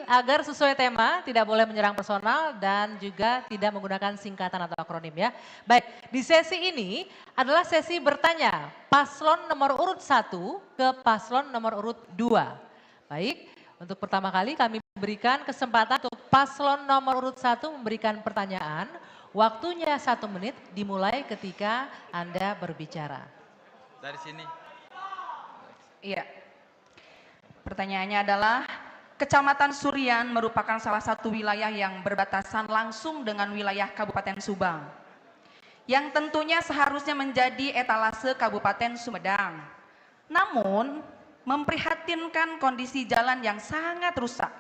agar sesuai tema, tidak boleh menyerang personal dan juga tidak menggunakan singkatan atau akronim ya. Baik, di sesi ini adalah sesi bertanya paslon nomor urut 1 ke paslon nomor urut 2. Baik, untuk pertama kali kami berikan kesempatan untuk paslon nomor urut 1 memberikan pertanyaan. Waktunya 1 menit dimulai ketika Anda berbicara. Dari sini. Iya. Pertanyaannya adalah, Kecamatan Surian merupakan salah satu wilayah yang berbatasan langsung dengan wilayah Kabupaten Subang, yang tentunya seharusnya menjadi etalase Kabupaten Sumedang. Namun, memprihatinkan kondisi jalan yang sangat rusak.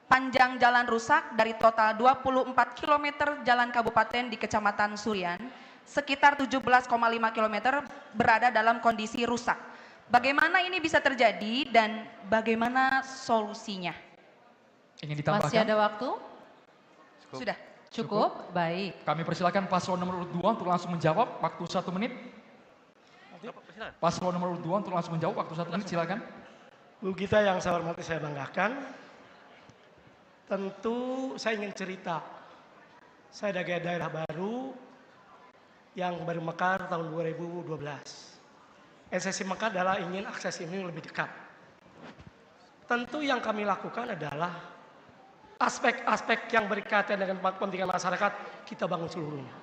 Panjang jalan rusak dari total 24 km jalan kabupaten di Kecamatan Surian, sekitar 17,5 km berada dalam kondisi rusak. Bagaimana ini bisa terjadi dan bagaimana solusinya? Ingin ditambahkan? Masih ada waktu? Cukup. Sudah. Cukup, baik. Kami persilakan paslon nomor urut 2 untuk langsung menjawab, waktu 1 menit. Paslon nomor urut 2 untuk langsung menjawab, waktu 1 menit, silakan. Bu Gita yang saya hormati, saya banggakan. Tentu saya ingin cerita. Saya dari daerah baru yang baru mekar tahun 2012. Esensi mekar adalah ingin akses ini lebih dekat. Tentu yang kami lakukan adalah aspek-aspek yang berkaitan dengan kepentingan masyarakat kita bangun seluruhnya.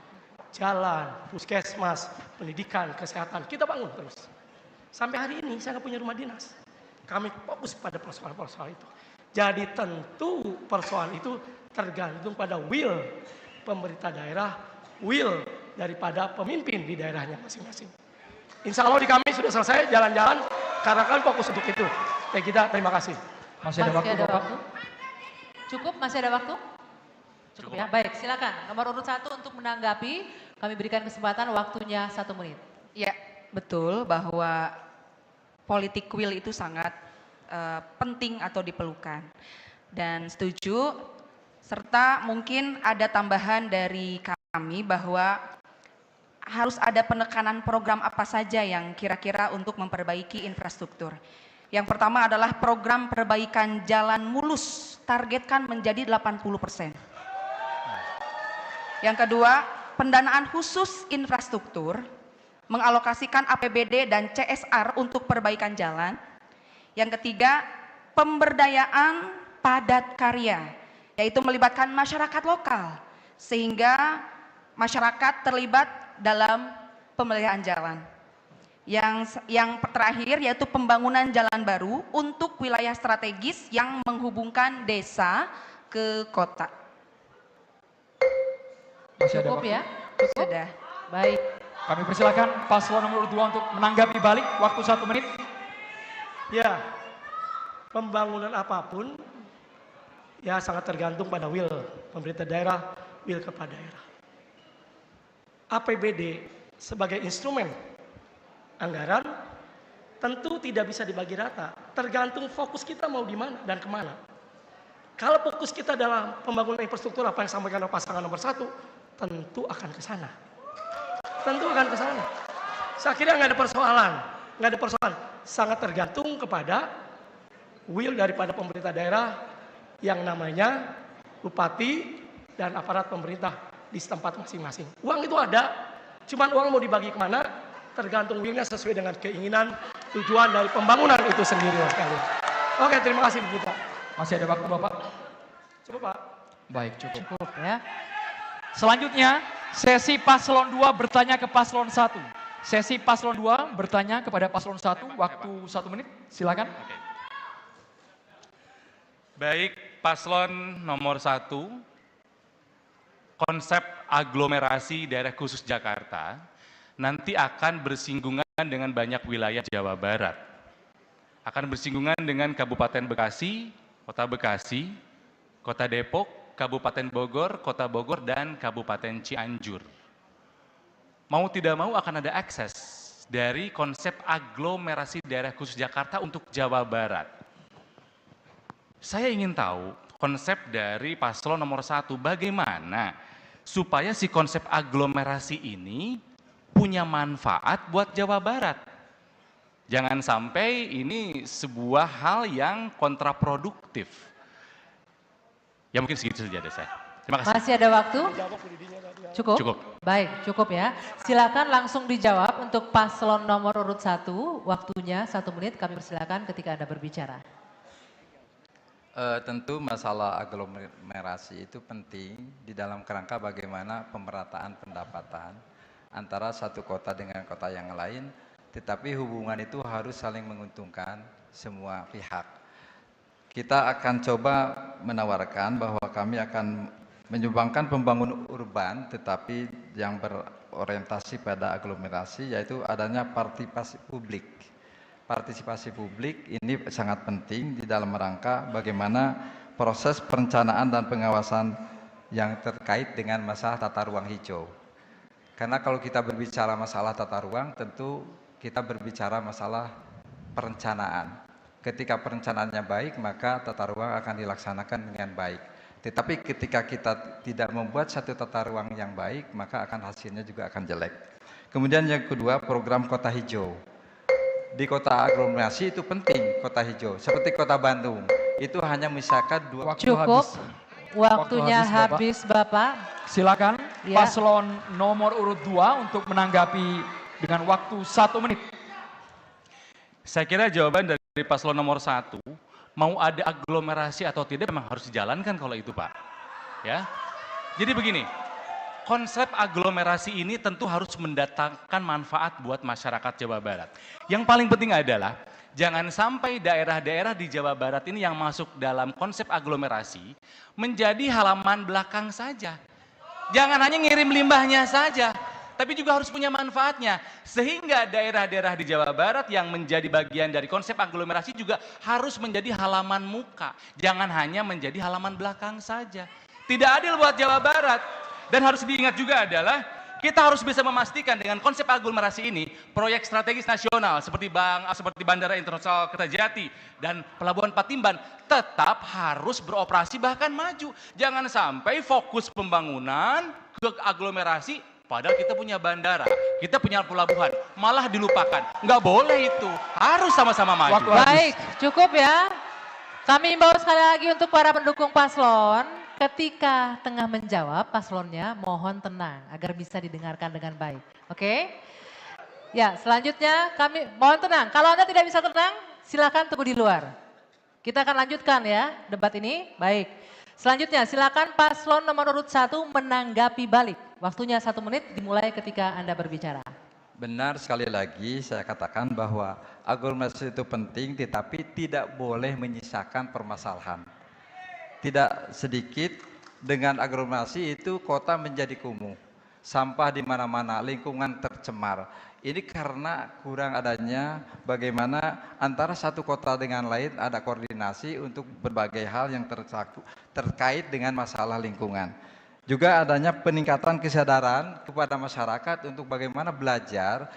Jalan, puskesmas, pendidikan, kesehatan, kita bangun terus. Sampai hari ini saya nggak punya rumah dinas. Kami fokus pada persoalan-persoalan itu. Jadi tentu persoalan itu tergantung pada will pemerintah daerah, will daripada pemimpin di daerahnya masing-masing. Insya Allah di kami sudah selesai jalan-jalan karena kan fokus untuk itu. Baik kita, terima kasih. Masih ada waktu, Bapak? Cukup, masih ada waktu? Cukup ya, baik silakan. Nomor urut 1 untuk menanggapi, kami berikan kesempatan waktunya 1 menit. Ya, betul bahwa politik will itu sangat penting atau diperlukan. Dan setuju, serta mungkin ada tambahan dari kami bahwa harus ada penekanan program apa saja yang kira-kira untuk memperbaiki infrastruktur. Yang pertama adalah program perbaikan jalan mulus, targetkan menjadi 80%. Yang kedua, pendanaan khusus infrastruktur, mengalokasikan APBD dan CSR untuk perbaikan jalan. Yang ketiga, pemberdayaan padat karya, yaitu melibatkan masyarakat lokal, sehingga masyarakat terlibat dalam pemeliharaan jalan. Yang terakhir yaitu pembangunan jalan baru untuk wilayah strategis yang menghubungkan desa ke kota. Masih ada Cukup waktu? ya? Cukup? Sudah. Baik. Kami persilakan paslon nomor urut 2 untuk menanggapi balik, waktu 1 menit. Ya, pembangunan apapun ya sangat tergantung pada will pemerintah daerah, will kepala daerah. APBD sebagai instrumen anggaran tentu tidak bisa dibagi rata, tergantung fokus kita mau di mana dan kemana. Kalau fokus kita dalam pembangunan infrastruktur apa yang disampaikan oleh pasangan nomor 1, tentu akan ke sana. Tentu akan ke sana. Saya kira nggak ada persoalan, sangat tergantung kepada will daripada pemerintah daerah yang namanya bupati dan aparat pemerintah di setempat masing-masing. Uang itu ada, cuman uang mau dibagi kemana, tergantung willnya sesuai dengan keinginan, tujuan dari pembangunan itu sendiri. Oke, terima kasih Bu Gita. Masih ada waktu, Bapak? Cukup Pak. Baik, cukup. Cukup ya. Selanjutnya, sesi paslon 2 bertanya ke paslon 1. Sesi paslon 2 bertanya kepada paslon 1, waktu 1 menit, silakan. Oke. Baik, paslon nomor 1, konsep aglomerasi daerah khusus Jakarta nanti akan bersinggungan dengan banyak wilayah Jawa Barat. Akan bersinggungan dengan Kabupaten Bekasi, Kota Bekasi, Kota Depok, Kabupaten Bogor, Kota Bogor, dan Kabupaten Cianjur. Mau tidak mau akan ada akses dari konsep aglomerasi daerah khusus Jakarta untuk Jawa Barat. Saya ingin tahu konsep dari paslon nomor 1, bagaimana supaya si konsep aglomerasi ini punya manfaat buat Jawa Barat. Jangan sampai ini sebuah hal yang kontraproduktif. Ya mungkin segitu saja dari saya. Terima kasih. Masih ada waktu? Cukup? Cukup. Baik, cukup ya. Silakan langsung dijawab untuk paslon nomor urut 1. Waktunya 1 menit, kami persilakan ketika Anda berbicara. Tentu masalah aglomerasi itu penting di dalam kerangka bagaimana pemerataan pendapatan antara satu kota dengan kota yang lain, tetapi hubungan itu harus saling menguntungkan semua pihak. Kita akan coba menawarkan bahwa kami akan menyumbangkan pembangunan urban tetapi yang berorientasi pada aglomerasi, yaitu adanya partisipasi publik. Partisipasi publik ini sangat penting di dalam rangka bagaimana proses perencanaan dan pengawasan yang terkait dengan masalah tata ruang hijau. Karena kalau kita berbicara masalah tata ruang, tentu kita berbicara masalah perencanaan. Ketika perencanaannya baik, maka tata ruang akan dilaksanakan dengan baik. Tetapi ketika kita tidak membuat satu tata ruang yang baik, maka akan hasilnya juga akan jelek. Kemudian yang kedua, program kota hijau. Di kota aglomerasi itu penting kota hijau, seperti kota Bandung, itu hanya misalkan Cukup, waktunya habis Bapak. Silakan Ya. paslon nomor urut 2 untuk menanggapi dengan waktu 1 menit. Saya kira jawaban dari paslon nomor 1, mau ada aglomerasi atau tidak memang harus dijalankan kalau itu Pak. Ya. Jadi begini, konsep aglomerasi ini tentu harus mendatangkan manfaat buat masyarakat Jawa Barat. Yang paling penting adalah jangan sampai daerah-daerah di Jawa Barat ini yang masuk dalam konsep aglomerasi menjadi halaman belakang saja. Jangan hanya ngirim limbahnya saja, tapi juga harus punya manfaatnya. Sehingga daerah-daerah di Jawa Barat yang menjadi bagian dari konsep aglomerasi juga harus menjadi halaman muka. Jangan hanya menjadi halaman belakang saja. Tidak adil buat Jawa Barat. Dan harus diingat juga adalah kita harus bisa memastikan dengan konsep aglomerasi ini proyek strategis nasional seperti Bandara Internasional Kertajati dan Pelabuhan Patimban tetap harus beroperasi bahkan maju. Jangan sampai fokus pembangunan ke aglomerasi padahal kita punya bandara, kita punya pelabuhan, malah dilupakan. Nggak boleh itu, harus sama-sama maju. Baik, cukup ya. Kami imbau sekali lagi untuk para pendukung paslon. Ketika tengah menjawab paslonnya mohon tenang agar bisa didengarkan dengan baik. Oke? Ya, selanjutnya kami mohon tenang. Kalau Anda tidak bisa tenang, silakan tunggu di luar. Kita akan lanjutkan ya debat ini. Baik. Selanjutnya silakan paslon nomor urut 1 menanggapi balik. Waktunya 1 menit dimulai ketika Anda berbicara. Benar, sekali lagi saya katakan bahwa aglomerasi itu penting tetapi tidak boleh menyisakan permasalahan. Tidak sedikit dengan aglomerasi itu kota menjadi kumuh, sampah di mana-mana, lingkungan tercemar. Ini karena kurang adanya bagaimana antara satu kota dengan lain ada koordinasi untuk berbagai hal yang terkait dengan masalah lingkungan. Juga adanya peningkatan kesadaran kepada masyarakat untuk bagaimana belajar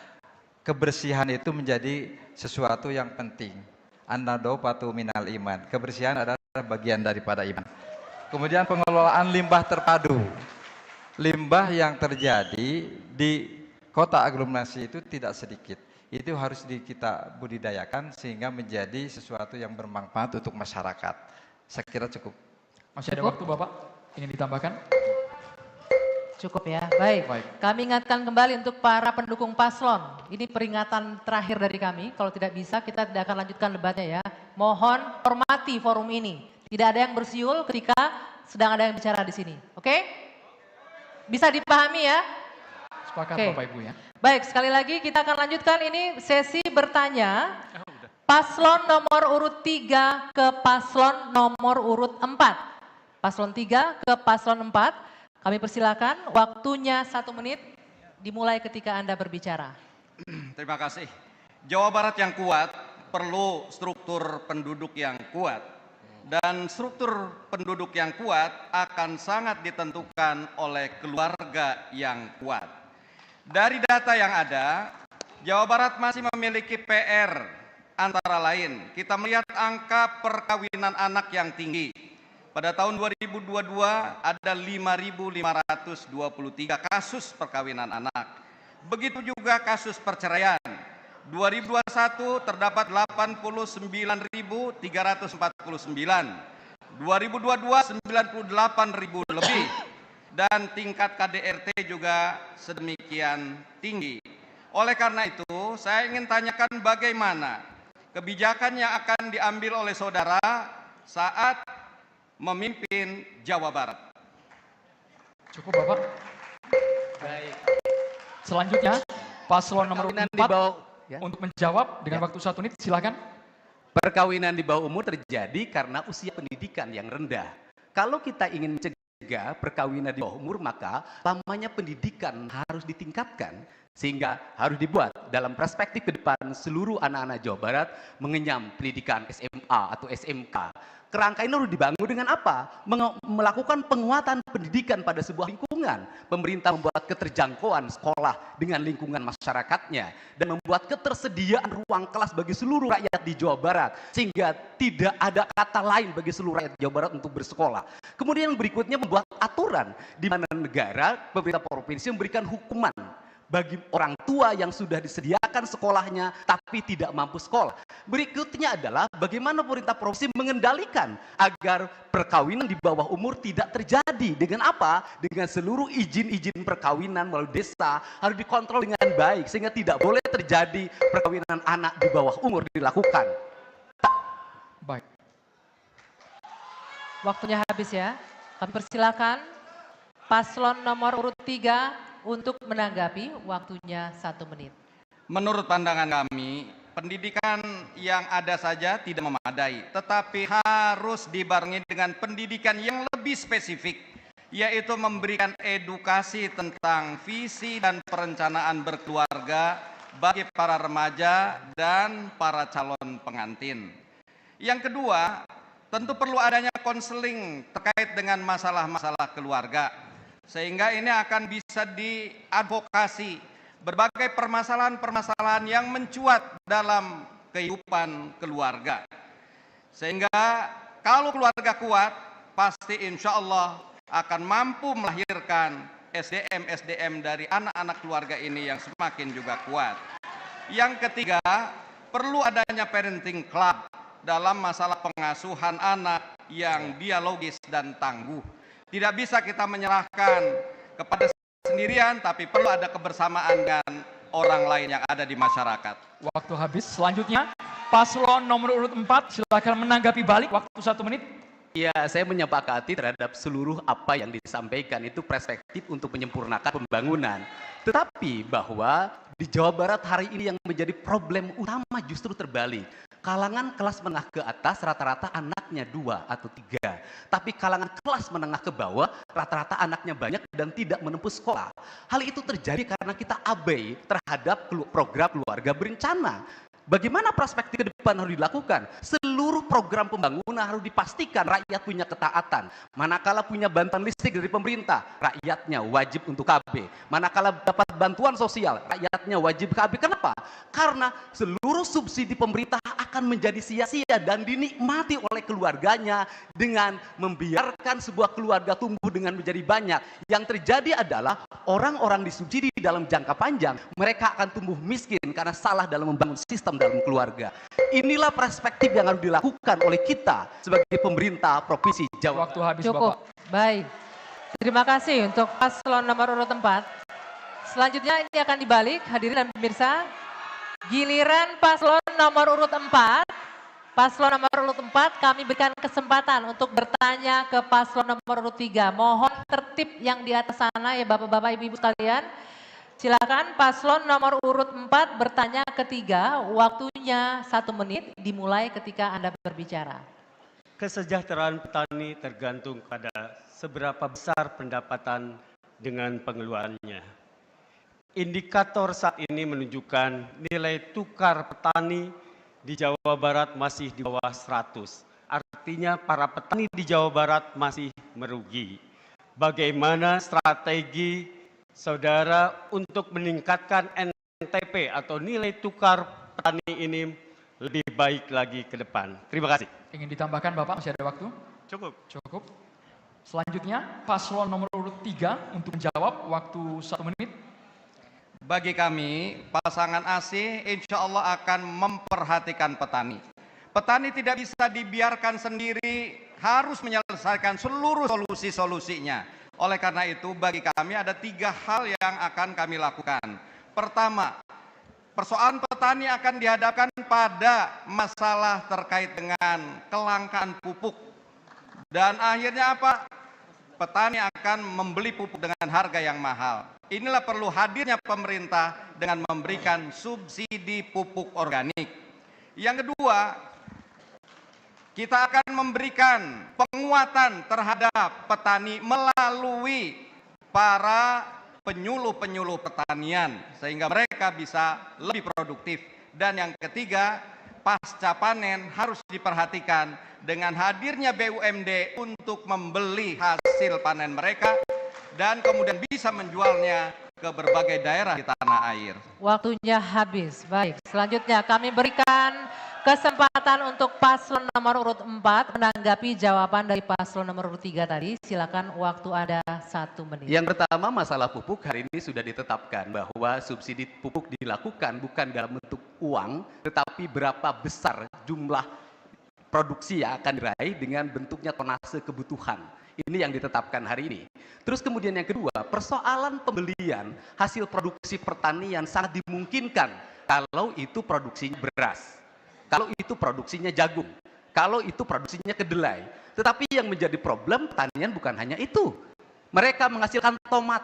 kebersihan itu menjadi sesuatu yang penting. An-nadhofatu minal iman. Kebersihan adalah bagian daripada iman. Kemudian pengelolaan limbah terpadu. Limbah yang terjadi di kota aglomerasi itu tidak sedikit. Itu harus kita budidayakan sehingga menjadi sesuatu yang bermanfaat untuk masyarakat. Saya kira cukup. Masih ada waktu Bapak? Ingin ditambahkan? Cukup ya, baik. Kami ingatkan kembali untuk para pendukung paslon. Ini peringatan terakhir dari kami. Kalau tidak bisa kita tidak akan lanjutkan debatnya ya. Mohon hormati forum ini. Tidak ada yang bersiul ketika sedang ada yang bicara di sini. Oke? Bisa dipahami ya? Sepakat Oke. Bapak Ibu ya. Baik, sekali lagi kita akan lanjutkan ini sesi bertanya. Paslon nomor urut 3 ke paslon nomor urut 4. Paslon 3 ke paslon 4. Kami persilakan waktunya 1 menit dimulai ketika Anda berbicara. Terima kasih. Jawa Barat yang kuat perlu struktur penduduk yang kuat. Dan struktur penduduk yang kuat akan sangat ditentukan oleh keluarga yang kuat. Dari data yang ada, Jawa Barat masih memiliki PR antara lain. Kita melihat angka perkawinan anak yang tinggi. Pada tahun 2022 ada 5.523 kasus perkawinan anak. Begitu juga kasus perceraian. 2021 terdapat 89.349 2022 98.000 lebih, dan tingkat KDRT juga sedemikian tinggi. Oleh karena itu, saya ingin tanyakan bagaimana kebijakan yang akan diambil oleh saudara saat memimpin Jawa Barat. Cukup Bapak. Baik. Selanjutnya, paslon nomor 4 untuk menjawab dengan waktu 1 menit, silakan. Perkawinan di bawah umur terjadi karena usia pendidikan yang rendah. Kalau kita ingin mencegah perkawinan di bawah umur, maka lamanya pendidikan harus ditingkatkan. Sehingga harus dibuat dalam perspektif ke depan seluruh anak-anak Jawa Barat mengenyam pendidikan SMA atau SMK. Kerangka ini harus dibangun dengan apa? Melakukan penguatan pendidikan pada sebuah lingkungan. Pemerintah membuat keterjangkauan sekolah dengan lingkungan masyarakatnya. Dan membuat ketersediaan ruang kelas bagi seluruh rakyat di Jawa Barat. Sehingga tidak ada kata lain bagi seluruh rakyat Jawa Barat untuk bersekolah. Kemudian yang berikutnya membuat aturan di mana negara, pemerintah provinsi memberikan hukuman bagi orang tua yang sudah disediakan sekolahnya tapi tidak mampu sekolah. Berikutnya adalah bagaimana pemerintah provinsi mengendalikan agar perkawinan di bawah umur tidak terjadi. Dengan apa? Dengan seluruh izin-izin perkawinan melalui desa harus dikontrol dengan baik sehingga tidak boleh terjadi perkawinan anak di bawah umur dilakukan. Baik. Waktunya habis ya. Kami persilakan paslon nomor urut 3 untuk menanggapi, waktunya 1 menit. Menurut pandangan kami, pendidikan yang ada saja tidak memadai, tetapi harus dibarengi dengan pendidikan yang lebih spesifik, yaitu memberikan edukasi tentang visi dan perencanaan berkeluarga bagi para remaja dan para calon pengantin. Yang kedua, tentu perlu adanya konseling terkait dengan masalah-masalah keluarga, sehingga ini akan bisa diadvokasi berbagai permasalahan-permasalahan yang mencuat dalam kehidupan keluarga. Sehingga kalau keluarga kuat, pasti insya Allah akan mampu melahirkan SDM-SDM dari anak-anak keluarga ini yang semakin juga kuat. Yang ketiga, perlu adanya parenting club dalam masalah pengasuhan anak yang dialogis dan tangguh. Tidak bisa kita menyerahkan kepada sendirian, tapi perlu ada kebersamaan dengan orang lain yang ada di masyarakat. Waktu habis. Selanjutnya, paslon nomor urut 4, silakan menanggapi balik waktu 1 menit. Ya, saya menyepakati terhadap seluruh apa yang disampaikan itu perspektif untuk menyempurnakan pembangunan. Tetapi bahwa di Jawa Barat hari ini yang menjadi problem utama justru terbalik. Kalangan kelas menengah ke atas rata-rata anaknya 2 atau 3. Tapi kalangan kelas menengah ke bawah rata-rata anaknya banyak dan tidak menempuh sekolah. Hal itu terjadi karena kita abai terhadap program keluarga berencana. Bagaimana perspektif ke depan harus dilakukan? Seluruh program pembangunan harus dipastikan rakyat punya ketaatan. Manakala punya bantuan listrik dari pemerintah, rakyatnya wajib untuk KB. Manakala dapat bantuan sosial, rakyatnya wajib KB. Kenapa? Karena seluruh subsidi pemerintah akan menjadi sia-sia dan dinikmati oleh keluarganya dengan membiarkan sebuah keluarga tumbuh dengan menjadi banyak. Yang terjadi adalah orang-orang disubsidi dalam jangka panjang, mereka akan tumbuh miskin karena salah dalam membangun sistem dalam keluarga. Inilah perspektif yang harus dilakukan oleh kita sebagai pemerintah Provinsi Jawa Barat. Waktu habis, Cukup. Bapak. Baik. Terima kasih untuk paslon nomor urut 4. Selanjutnya ini akan dibalik, hadirin dan pemirsa. Giliran paslon nomor urut 4. Paslon nomor urut 4 kami berikan kesempatan untuk bertanya ke paslon nomor urut 3. Mohon tertib yang di atas sana ya Bapak-bapak, Ibu-ibu sekalian. Silakan paslon nomor urut 4 bertanya ketiga, waktunya 1 menit dimulai ketika Anda berbicara. Kesejahteraan petani tergantung pada seberapa besar pendapatan dengan pengeluarannya. Indikator saat ini menunjukkan nilai tukar petani di Jawa Barat masih di bawah 100. Artinya para petani di Jawa Barat masih merugi. Bagaimana strategi saudara untuk meningkatkan NTP atau nilai tukar petani ini lebih baik lagi ke depan? Terima kasih. Ingin ditambahkan Bapak, masih ada waktu? Cukup. Cukup. Selanjutnya, paslon nomor urut 3 untuk menjawab waktu 1 menit. Bagi kami, pasangan AC insya Allah akan memperhatikan petani. Petani tidak bisa dibiarkan sendiri harus menyelesaikan seluruh solusi-solusinya. Oleh karena itu, bagi kami ada 3 hal yang akan kami lakukan. Pertama, persoalan petani akan dihadapkan pada masalah terkait dengan kelangkaan pupuk. Dan akhirnya apa? Petani akan membeli pupuk dengan harga yang mahal. Inilah perlu hadirnya pemerintah dengan memberikan subsidi pupuk organik. Yang kedua, kita akan memberikan penguatan terhadap petani melalui para penyuluh-penyuluh pertanian sehingga mereka bisa lebih produktif. Dan yang ketiga, pasca panen harus diperhatikan dengan hadirnya BUMD untuk membeli hasil panen mereka dan kemudian bisa menjualnya ke berbagai daerah di tanah air. Waktunya habis. Baik, selanjutnya kami berikan kesempatan untuk paslon nomor urut 4 menanggapi jawaban dari paslon nomor urut 3 tadi. Silakan, waktu Anda 1 menit. Yang pertama, masalah pupuk hari ini sudah ditetapkan bahwa subsidi pupuk dilakukan bukan dalam bentuk uang, tetapi berapa besar jumlah produksi yang akan diraih dengan bentuknya tonase kebutuhan. Ini yang ditetapkan hari ini. Terus kemudian yang kedua, persoalan pembelian hasil produksi pertanian sangat dimungkinkan kalau itu produksinya beras, kalau itu produksinya jagung, kalau itu produksinya kedelai. Tetapi yang menjadi problem pertanian bukan hanya itu. Mereka menghasilkan tomat,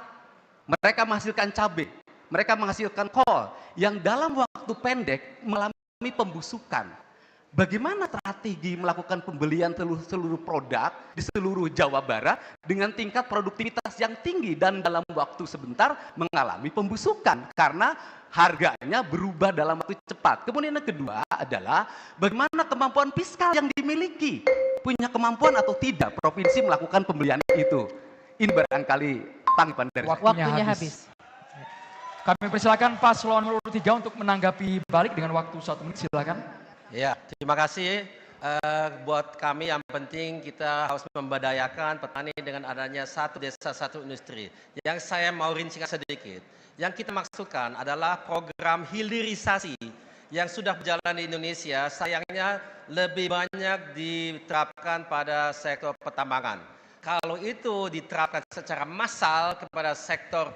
mereka menghasilkan cabai, mereka menghasilkan kol yang dalam waktu pendek mengalami pembusukan. Bagaimana strategi melakukan pembelian seluruh produk di seluruh Jawa Barat dengan tingkat produktivitas yang tinggi dan dalam waktu sebentar mengalami pembusukan karena harganya berubah dalam waktu cepat. Kemudian yang kedua adalah bagaimana kemampuan fiskal yang dimiliki. Punya kemampuan atau tidak provinsi melakukan pembelian itu. Ini barangkali tanggapan dari saya. Waktunya habis. Kami persilakan paslon nomor 3 untuk menanggapi balik dengan waktu 1 menit. Silakan. Ya, terima kasih. Buat kami yang penting kita harus memberdayakan petani dengan adanya satu desa satu industri. Yang saya mau rincikan sedikit. Yang kita maksudkan adalah program hilirisasi yang sudah berjalan di Indonesia. Sayangnya lebih banyak diterapkan pada sektor pertambangan. Kalau itu diterapkan secara massal kepada sektor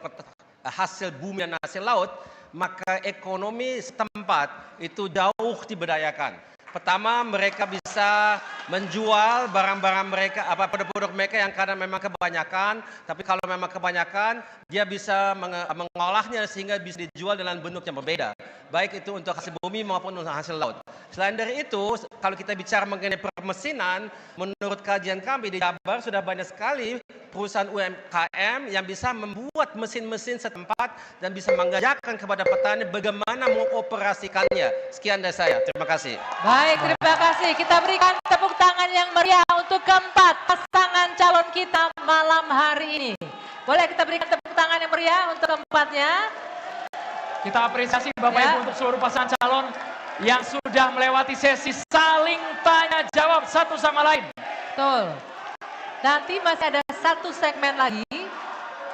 hasil bumi dan hasil laut, maka ekonomi setempat itu jauh diberdayakan. Pertama, mereka bisa menjual barang-barang mereka, produk-produk mereka yang kadang memang kebanyakan, tapi kalau memang kebanyakan, dia bisa mengolahnya sehingga bisa dijual dengan bentuk yang berbeda. Baik itu untuk hasil bumi maupun untuk hasil laut. Selain dari itu, kalau kita bicara mengenai permesinan, menurut kajian kami di Jabar sudah banyak sekali perusahaan UMKM yang bisa membuat mesin-mesin setempat dan bisa mengajarkan kepada petani bagaimana mengoperasikannya. Sekian dari saya. Terima kasih. Baik, terima kasih. Kita berikan tepuk tangan yang meriah untuk keempat pasangan calon kita malam hari ini. Boleh kita berikan tepuk tangan yang meriah untuk keempatnya? Kita apresiasi Bapak Ibu untuk seluruh pasangan calon yang sudah melewati sesi saling tanya jawab satu sama lain. Betul. Nanti masih ada satu segmen lagi.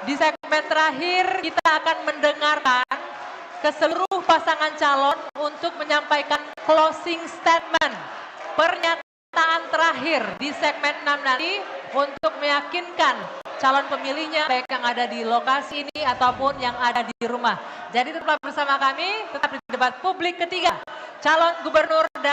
Di segmen terakhir kita akan mendengarkan ke seluruh pasangan calon untuk menyampaikan closing statement. Pernyataan terakhir di segmen 6 nanti untuk meyakinkan calon pemilihnya baik yang ada di lokasi ini ataupun yang ada di rumah. Jadi tetap bersama kami, tetap di debat publik ketiga. Calon Gubernur dan